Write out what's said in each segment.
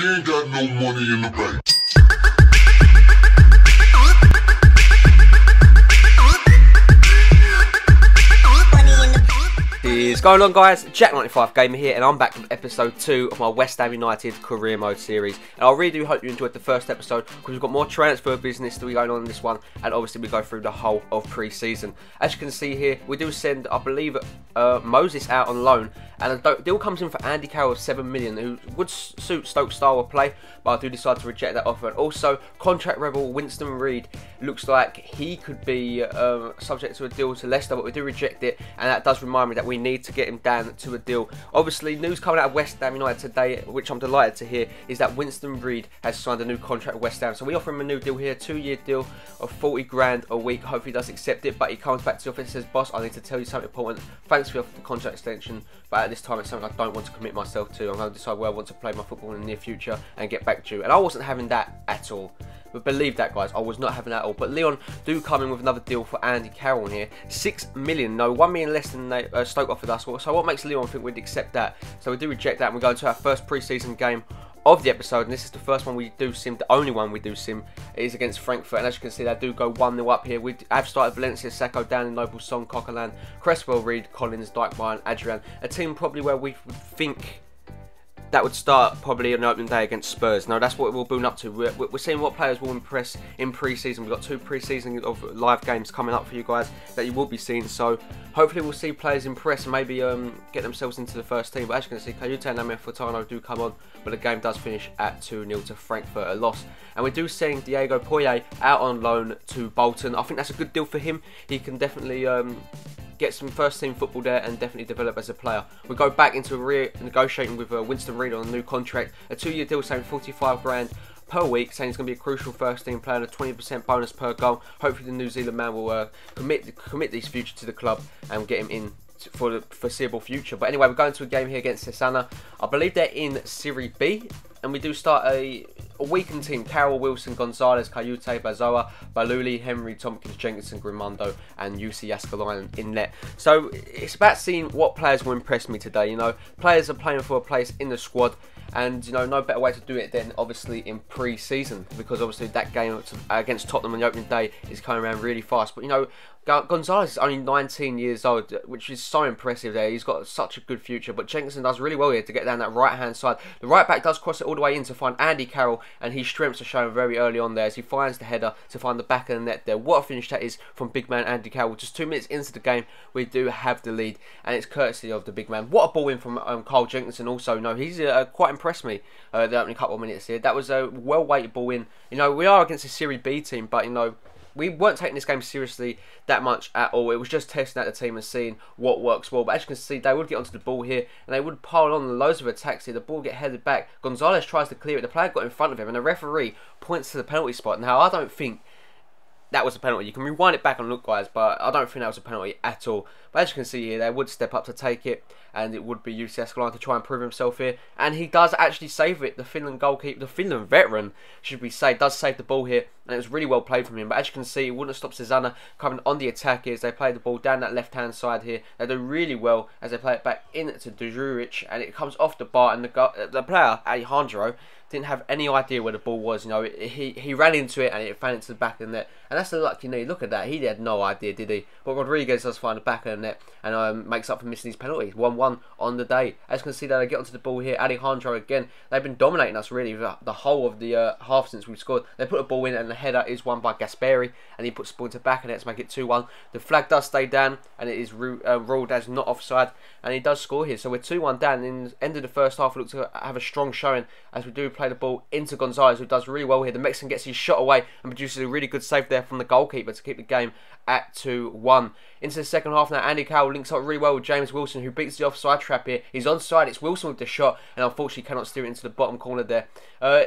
She ain't got no money in the bank. What's going on, guys? Jack95 Gamer here, and I'm back with episode 2 of my West Ham United career mode series. And I really do hope you enjoyed the first episode, because we've got more transfer business to be going on in this one, and obviously we go through the whole of pre-season. As you can see here, we do send, I believe, Moses out on loan, and a deal comes in for Andy Carroll of 7 million, who would suit Stoke's style of play, but I do decide to reject that offer. And also, contract rebel Winston Reid looks like he could be subject to a deal to Leicester, but we do reject it, and that does remind me that we need to get him down to a deal. Obviously, news coming out of West Ham United today, which I'm delighted to hear, is that Winston Reid has signed a new contract with West Ham. So we offer him a new deal here, 2-year deal of 40 grand a week. Hopefully he does accept it, but he comes back to the office and says, "Boss, I need to tell you something important. Thanks for the contract extension, but at this time it's something I don't want to commit myself to. I'm going to decide where I want to play my football in the near future and get back to you." And I wasn't having that at all. But believe that, guys, I was not having that at all. But Leon do come in with another deal for Andy Carroll here. 6 million, no, 1 million less than Stoke offered us. So what makes Leon think we'd accept that? So we do reject that, and we go into our first pre-season game of the episode, and this is the first one we do sim, the only one we do sim. It is against Frankfurt, and as you can see, they do go 1-0 up here. We have started Valencia, Sacco, Down, Noble, Song, Coquelin, Cresswell, Reed, Collins, Dykemeyer, and Adrian. A team probably where we would think that would start probably on the opening day against Spurs. Now that's what we'll build up to. We're seeing what players will impress in pre-season. We've got 2 pre-season of live games coming up for you guys that you will be seeing. So hopefully we'll see players impress and maybe get themselves into the first team. But as you can see, Kayute and Fotano do come on, but the game does finish at 2-0 to Frankfurt, a loss. And we do send Diego Poyet out on loan to Bolton. I think that's a good deal for him. He can definitely get some first team football there and definitely develop as a player. We go back into negotiating with Winston Reid on a new contract, a 2-year deal saying 45 grand per week, saying he's going to be a crucial first team player and a 20% bonus per goal. Hopefully the New Zealand man will commit his future to the club and get him in for the foreseeable future. But anyway, we're going to a game here against Cesena. I believe they're in Serie B, and we do start a weakened team. Carroll, Wilson, Gonzalez, Kayute, Bazoa, Baluli, Henry, Tompkins, Jenkinson, Grimondo, and UC Yaskalainen in net. So it's about seeing what players will impress me today. You know, players are playing for a place in the squad, and you know, no better way to do it than obviously in pre-season, because obviously that game against Tottenham on the opening day is coming around really fast. But you know, Gonzalez is only 19 years old, which is so impressive there. He's got such a good future. But Jenkinson does really well here to get down that right-hand side. The right back does cross it all the way in to find Andy Carroll, and his strengths are shown very early on there as he finds the header to find the back of the net there. What a finish that is from big man Andy Carroll. Just 2 minutes into the game, we do have the lead, and it's courtesy of the big man. What a ball in from Carl Jenkinson also. No, he's quite impressed me the opening couple of minutes here. That was a well-weighted ball in. You know, we are against a Serie B team, but you know, we weren't taking this game seriously that much at all. It was just testing out the team and seeing what works well. But as you can see, they would get onto the ball here, and they would pile on loads of attacks here. The ball would get headed back. Gonzalez tries to clear it. The player got in front of him, and the referee points to the penalty spot. Now, I don't think that was a penalty. You can rewind it back and look, guys, but I don't think that was a penalty at all. But as you can see here, they would step up to take it, and it would be UC Yaskalainen to try and prove himself here. And he does actually save it. The Finland goalkeeper, the Finland veteran, should we say, does save the ball here, and it was really well played from him. But as you can see, it wouldn't have stopped Cesena coming on the attack here as they play the ball down that left-hand side here. They do really well as they play it back into Djuric, and it comes off the bar, and the player, Alejandro, didn't have any idea where the ball was. You know, he ran into it and it fell into the back of the net, and that's the luck you need. Look at that, he had no idea, did he? But Rodriguez does find the back of the net and makes up for missing his penalties. 1-1 on the day. As you can see, they get onto the ball here. Alejandro again, they've been dominating us really the whole of the half since we've scored. They put a ball in, and the header is won by Gasperi, and he puts the ball into the back of the net to make it 2-1. The flag does stay down, and it is ruled as not offside, and he does score here. So we're 2-1 down. In the end of the first half, we look to have a strong showing as we do play the ball into Gonzalez, who does really well here. The Mexican gets his shot away and produces a really good save there from the goalkeeper to keep the game at 2-1. Into the second half now, Andy Carroll links up really well with James Wilson, who beats the offside trap here. He's onside, it's Wilson with the shot, and unfortunately cannot steer it into the bottom corner there.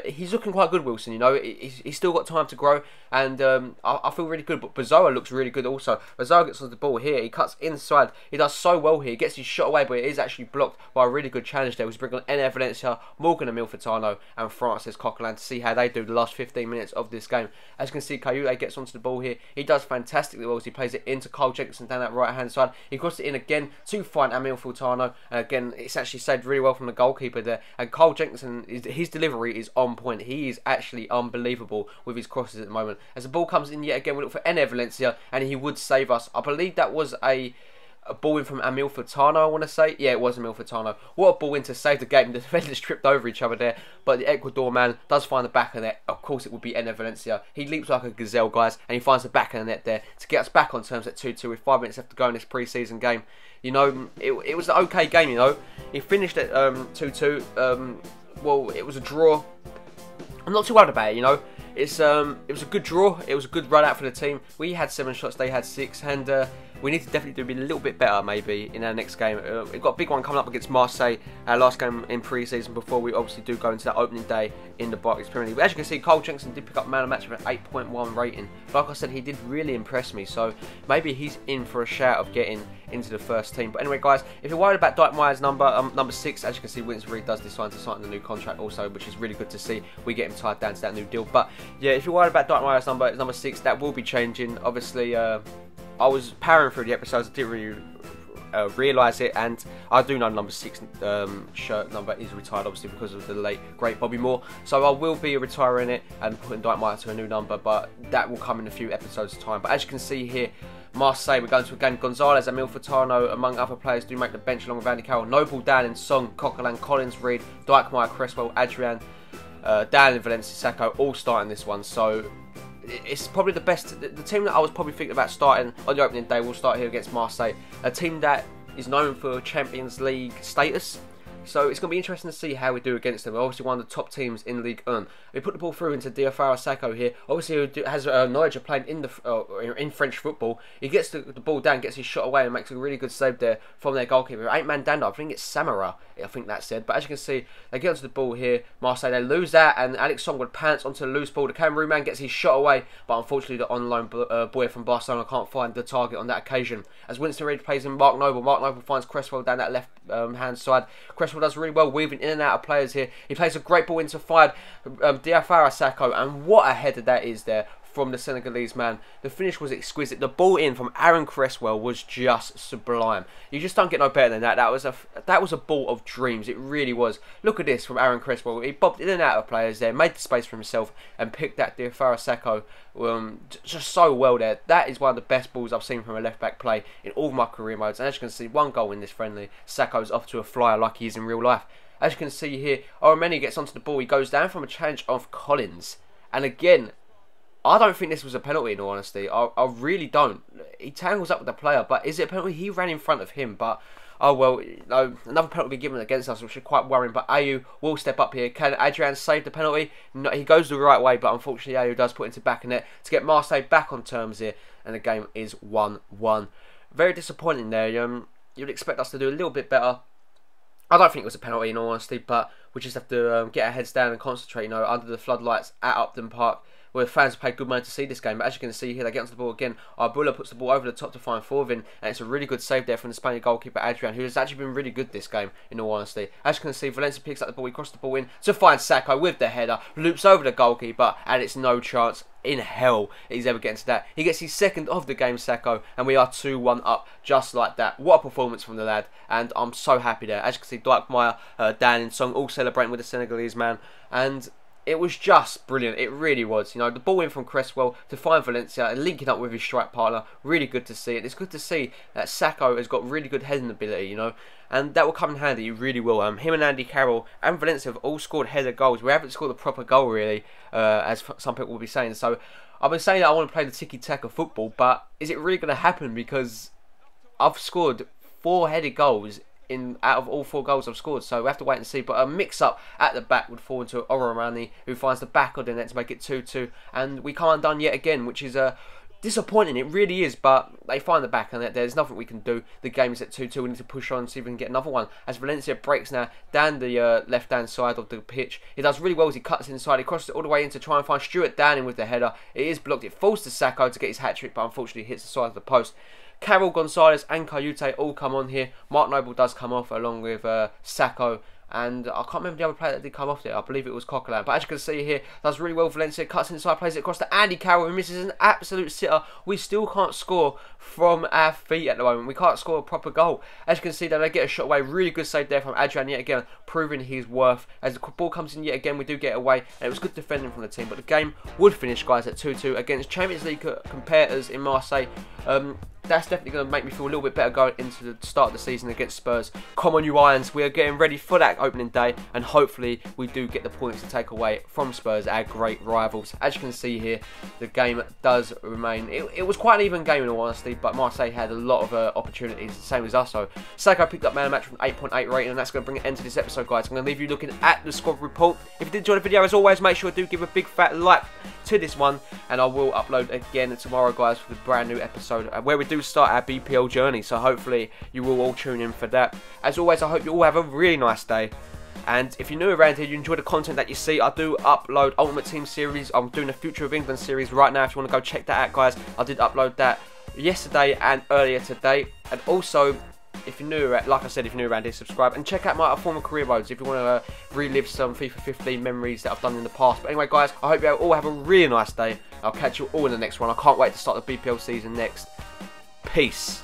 He's looking quite good, Wilson, you know. He's still got time to grow, and I feel really good. But Bazoa looks really good also. Bazoa gets on the ball here, he cuts inside, he does so well here, he gets his shot away, but it is actually blocked by a really good challenge there. We bring on Ener Valencia, Morgan and Fotano, and Francis Coquelin to see how they do the last 15 minutes of this game. As you can see, Kayute gets onto the ball here. He does fantastically well as he plays it into Cole Jenkinson down that right hand side. He crosses it in again to find Emil Fultano. And again, it's actually saved really well from the goalkeeper there. And Cole Jenkinson, his delivery is on point. He is actually unbelievable with his crosses at the moment. As the ball comes in yet again, we look for Ener Valencia, and he would save us. I believe that was a ball in from Emil Fultano, I want to say. Yeah, it was Emil Fultano. What a ball in to save the game. The defenders tripped over each other there, but the Ecuador man does find the back of the net. Of course, it would be Ener Valencia. He leaps like a gazelle, guys, and he finds the back of the net there to get us back on terms at 2-2 with 5 minutes left to go in this pre-season game. You know, it was an okay game, you know. He finished at 2-2. Well, it was a draw. I'm not too worried about it, you know. It was a good draw. It was a good run out for the team. We had 7 shots, they had 6, and we need to definitely do a little bit better maybe in our next game. We've got a big one coming up against Marseille, our last game in pre-season before we obviously do go into that opening day in the Barclays Premier League. But as you can see, Cole Jenkinson did pick up man of the match with an 8.1 rating. But like I said, he did really impress me, so maybe he's in for a shout of getting into the first team. But anyway, guys, if you're worried about Dyke Meyer's number 6, as you can see, Winston Reid does decide to sign the new contract also, which is really good to see. We get him tied down to that new deal. But yeah, if you're worried about Dyke Meyer's number 6, that will be changing. Obviously, I was powering through the episodes, I didn't really realise it, and I do know number 6 shirt number is retired, obviously because of the late great Bobby Moore, so I will be retiring it and putting Dyke Meyer to a new number, but that will come in a few episodes time. But as you can see here, Marseille, we're going to again Gonzalez, Emil Fultano, among other players, do make the bench along with Andy Carroll, Noble, Dan, Song, Coquelin, Collins, Reid, Dyke Meyer, Cresswell, Adrian, Dan and Valencia Sacco all starting this one, so it's probably the best. The team that I was probably thinking about starting on the opening day will start here against Marseille, a team that is known for Champions League status. So it's going to be interesting to see how we do against them. We're obviously one of the top teams in Ligue 1. We put the ball through into Diafara Sacco here. Obviously, he has knowledge of playing in French football. He gets the ball down, gets his shot away, and makes a really good save there from their goalkeeper. 8-man Danda, I think it's Samara, I think that said. But as you can see, they get onto the ball here. Marseille, they lose that, and Alex Song would pants onto the loose ball. The Cameroon man gets his shot away, but unfortunately, the on-loan boy from Barcelona can't find the target on that occasion. As Winston Reid plays in Mark Noble. Mark Noble finds Cresswell down that left hand side. Cresswell does really well, weaving in and out of players here. He plays a great ball into fired Diafara Sacco, and what a header that is there from the Senegalese man. The finish was exquisite. The ball in from Aaron Cresswell was just sublime. You just don't get no better than that. That was a ball of dreams. It really was. Look at this from Aaron Cresswell. He bobbed in and out of players there, made the space for himself, and picked that Diafara Sacco just so well there. That is one of the best balls I've seen from a left back play in all of my career modes. And as you can see, 1 goal in this friendly. Sacco's off to a flyer like he is in real life. As you can see here, Oromeni gets onto the ball. He goes down from a challenge of Collins. And again, I don't think this was a penalty in all honesty. I really don't. He tangles up with the player, but is it a penalty? He ran in front of him, but oh well, no, another penalty given against us, which is quite worrying. But Ayew will step up here. Can Adrian save the penalty? No, he goes the right way, but unfortunately Ayew does put it into back of net to get Marseille back on terms here, and the game is 1-1. Very disappointing there. You'd expect us to do a little bit better. I don't think it was a penalty in all honesty, but we just have to get our heads down and concentrate, under the floodlights at Upton Park, where fans have paid good money to see this game. But as you can see here, they get onto the ball again. Arbula puts the ball over the top to find Forvin, and it's a really good save there from the Spanish goalkeeper Adrian, who has actually been really good this game, in all honesty. As you can see, Valencia picks up the ball, he crosses the ball in to find Sacco with the header, loops over the goalkeeper, and it's no chance in hell he's ever getting to that. He gets his second of the game, Sacco, and we are 2-1 up just like that. What a performance from the lad, and I'm so happy there. As you can see, Dyke Meyer, Dan and Song all celebrating with the Senegalese man, and it was just brilliant. It really was. The ball in from Cresswell to find Valencia and linking up with his strike partner. Really good to see it. It's good to see that Sacco has got really good heading ability, and that will come in handy. It really will. Him and Andy Carroll and Valencia have all scored header goals. We haven't scored a proper goal really, as some people will be saying. So I've been saying that I want to play the tiki-taka football, but is it really going to happen? Because I've scored 4 headed goals out of all 4 goals I've scored, so we have to wait and see. But a mix-up at the back would fall into Oromani, who finds the back of the net to make it 2-2, and we come undone yet again, which is disappointing. It really is, but they find the back of the net. There's nothing we can do. The game is at 2-2. We need to push on, see if we can get another one. As Valencia breaks now down the left-hand side of the pitch, he does really well as he cuts inside. He crosses it all the way in to try and find Stuart Downing with the header. It is blocked. It falls to Sacco to get his hat-trick, but unfortunately hits the side of the post. Carroll, Gonzalez and Kayute all come on here. Mark Noble does come off along with Sacco And I can't remember the other player that did come off there. I believe it was Coquelin. But as you can see here, does really well. Valencia cuts inside, plays it across to Andy Carroll, who misses an absolute sitter. We still can't score from our feet at the moment. We can't score a proper goal. As you can see, they get a shot away. Really good save there from Adrian yet again, proving his worth. As the ball comes in yet again, we do get away. And it was good defending from the team. But the game would finish, guys, at 2-2 against Champions League competitors in Marseille. That's definitely going to make me feel a little bit better going into the start of the season against Spurs. Come on, you Irons. We are getting ready for that opening day, and hopefully we do get the points to take away from Spurs, our great rivals. As you can see here, the game does remain... It was quite an even game in all honesty, but Marseille had a lot of opportunities, the same as us. So Sako picked up man of the match from 8.8 rating, and that's going to bring an end to this episode, guys. I'm going to leave you looking at the squad report. If you did enjoy the video, as always, make sure to give a big fat like to this one, and I will upload again tomorrow, guys, for the brand new episode where we do start our BPL journey. So hopefully you will all tune in for that. As always, I hope you all have a really nice day. And if you're new around here, you enjoy the content that you see, I do upload Ultimate Team series. I'm doing the Future of England series right now. If you want to go check that out, guys, I did upload that yesterday and earlier today. And also, if you're new, like I said, if you're new around here, subscribe and check out my former career modes if you want to relive some FIFA 15 memories that I've done in the past. But anyway, guys, I hope you all have a really nice day. I'll catch you all in the next one. I can't wait to start the BPL season next. Peace.